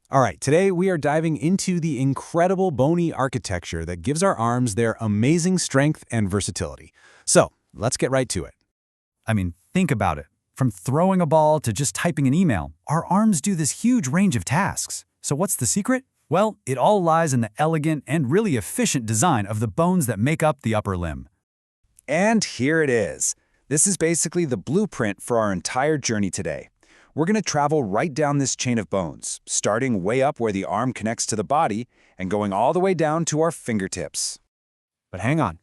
All right, today we are diving into the incredible bony architecture that gives our arms their amazing strength and versatility. So, let's get right to it. I mean, think about it. From throwing a ball to just typing an email, our arms do this huge range of tasks. So what's the secret? Well, it all lies in the elegant and really efficient design of the bones that make up the upper limb. And here it is. This is basically the blueprint for our entire journey today. We're going to travel right down this chain of bones, starting way up where the arm connects to the body and going all the way down to our fingertips. But hang on.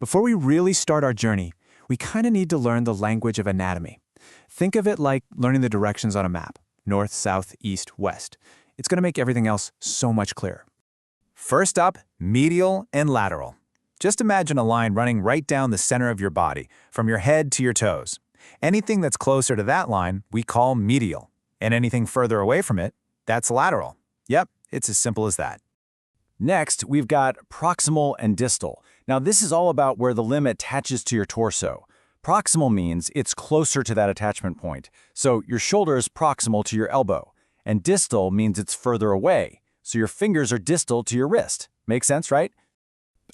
Before we really start our journey, we kind of need to learn the language of anatomy. Think of it like learning the directions on a map: north, south, east, west. It's going to make everything else so much clearer. First up, medial and lateral. Just imagine a line running right down the center of your body, from your head to your toes. Anything that's closer to that line, we call medial. And anything further away from it, that's lateral. Yep, it's as simple as that. Next, we've got proximal and distal. Now, this is all about where the limb attaches to your torso. Proximal means it's closer to that attachment point, so your shoulder is proximal to your elbow. And distal means it's further away, so your fingers are distal to your wrist. Make sense, right?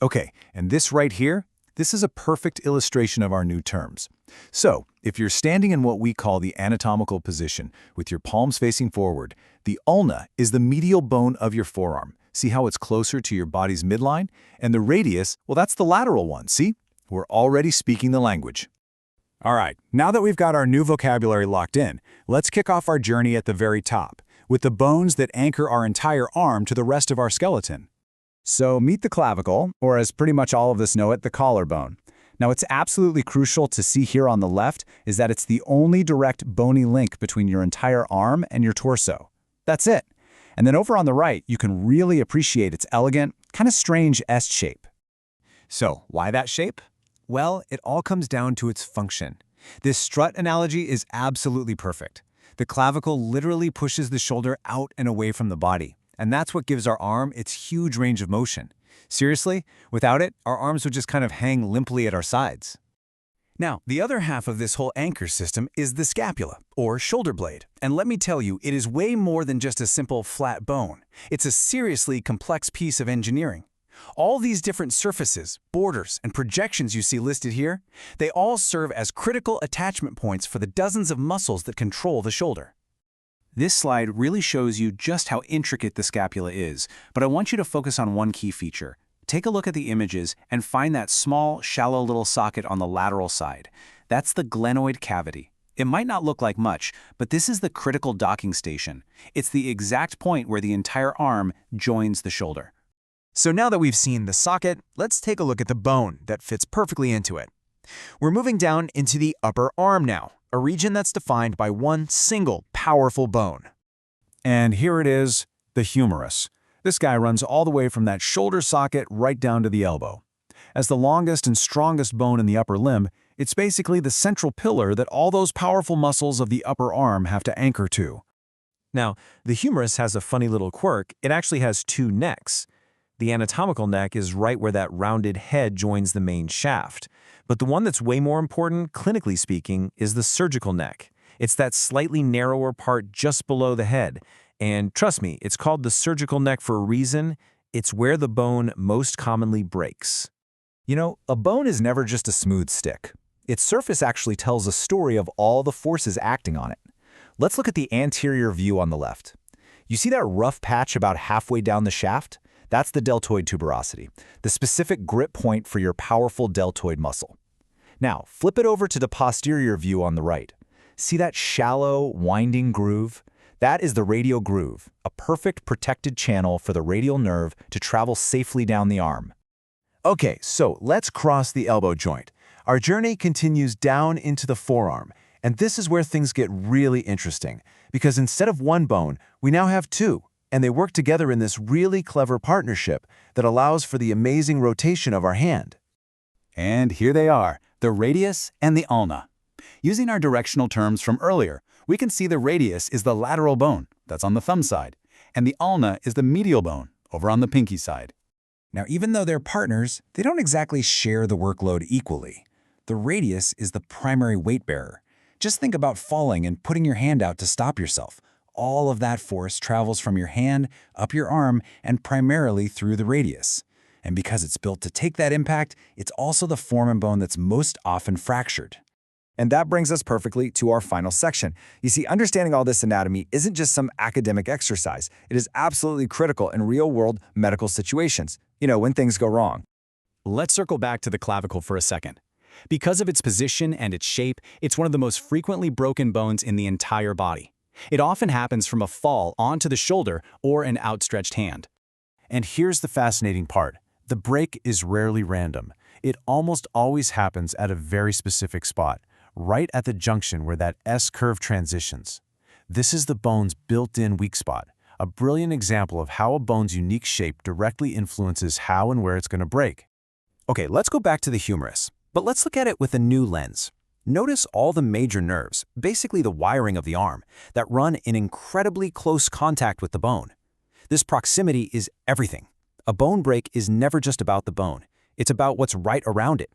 Okay, and this right here, this is a perfect illustration of our new terms. So, if you're standing in what we call the anatomical position, with your palms facing forward, the ulna is the medial bone of your forearm. See how it's closer to your body's midline? And the radius, well, that's the lateral one, see? We're already speaking the language. All right, now that we've got our new vocabulary locked in, let's kick off our journey at the very top, with the bones that anchor our entire arm to the rest of our skeleton. So meet the clavicle, or as pretty much all of us know it, the collarbone. Now, what's absolutely crucial to see here on the left is that it's the only direct bony link between your entire arm and your torso. That's it. And then over on the right, you can really appreciate its elegant, kind of strange S shape. So, why that shape? Well, it all comes down to its function. This strut analogy is absolutely perfect. The clavicle literally pushes the shoulder out and away from the body, and that's what gives our arm its huge range of motion. Seriously, without it, our arms would just kind of hang limply at our sides. Now, the other half of this whole anchor system is the scapula, or shoulder blade. And let me tell you, it is way more than just a simple flat bone. It's a seriously complex piece of engineering. All these different surfaces, borders, and projections you see listed here, they all serve as critical attachment points for the dozens of muscles that control the shoulder. This slide really shows you just how intricate the scapula is, but I want you to focus on one key feature. Take a look at the images and find that small, shallow little socket on the lateral side. That's the glenoid cavity. It might not look like much, but this is the critical docking station. It's the exact point where the entire arm joins the shoulder. So now that we've seen the socket, let's take a look at the bone that fits perfectly into it. We're moving down into the upper arm now, a region that's defined by one single powerful bone. And here it is, the humerus. This guy runs all the way from that shoulder socket right down to the elbow. As the longest and strongest bone in the upper limb, it's basically the central pillar that all those powerful muscles of the upper arm have to anchor to. Now, the humerus has a funny little quirk. It actually has two necks. The anatomical neck is right where that rounded head joins the main shaft. But the one that's way more important, clinically speaking, is the surgical neck. It's that slightly narrower part just below the head. And trust me, it's called the surgical neck for a reason. It's where the bone most commonly breaks. You know, a bone is never just a smooth stick. Its surface actually tells a story of all the forces acting on it. Let's look at the anterior view on the left. You see that rough patch about halfway down the shaft? That's the deltoid tuberosity, the specific grip point for your powerful deltoid muscle. Now, flip it over to the posterior view on the right. See that shallow, winding groove? That is the radial groove, a perfect protected channel for the radial nerve to travel safely down the arm. Okay, so let's cross the elbow joint. Our journey continues down into the forearm, and this is where things get really interesting, because instead of one bone, we now have two. And they work together in this really clever partnership that allows for the amazing rotation of our hand. And here they are, the radius and the ulna. Using our directional terms from earlier, we can see the radius is the lateral bone, that's on the thumb side, and the ulna is the medial bone, over on the pinky side. Now, even though they're partners, they don't exactly share the workload equally. The radius is the primary weight bearer. Just think about falling and putting your hand out to stop yourself. All of that force travels from your hand, up your arm, and primarily through the radius. And because it's built to take that impact, it's also the forearm bone that's most often fractured. And that brings us perfectly to our final section. You see, understanding all this anatomy isn't just some academic exercise. It is absolutely critical in real-world medical situations, when things go wrong. Let's circle back to the clavicle for a second. Because of its position and its shape, it's one of the most frequently broken bones in the entire body. It often happens from a fall onto the shoulder or an outstretched hand. And here's the fascinating part. The break is rarely random. It almost always happens at a very specific spot, right at the junction where that S-curve transitions. This is the bone's built-in weak spot, a brilliant example of how a bone's unique shape directly influences how and where it's going to break. Okay, let's go back to the humerus, but let's look at it with a new lens. Notice all the major nerves, basically the wiring of the arm, that run in incredibly close contact with the bone. This proximity is everything. A bone break is never just about the bone. It's about what's right around it.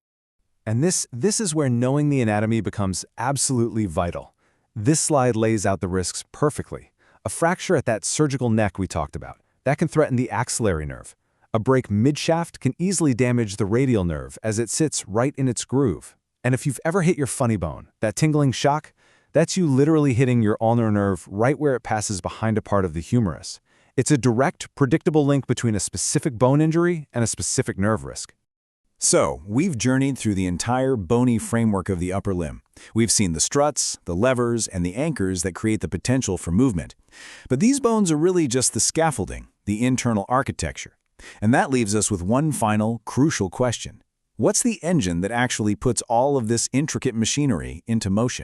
And this is where knowing the anatomy becomes absolutely vital. This slide lays out the risks perfectly. A fracture at that surgical neck we talked about, that can threaten the axillary nerve. A break midshaft can easily damage the radial nerve as it sits right in its groove. And if you've ever hit your funny bone, that tingling shock, that's you literally hitting your ulnar nerve right where it passes behind a part of the humerus. It's a direct, predictable link between a specific bone injury and a specific nerve risk. So, we've journeyed through the entire bony framework of the upper limb. We've seen the struts, the levers, and the anchors that create the potential for movement. But these bones are really just the scaffolding, the internal architecture. And that leaves us with one final, crucial question. What's the engine that actually puts all of this intricate machinery into motion?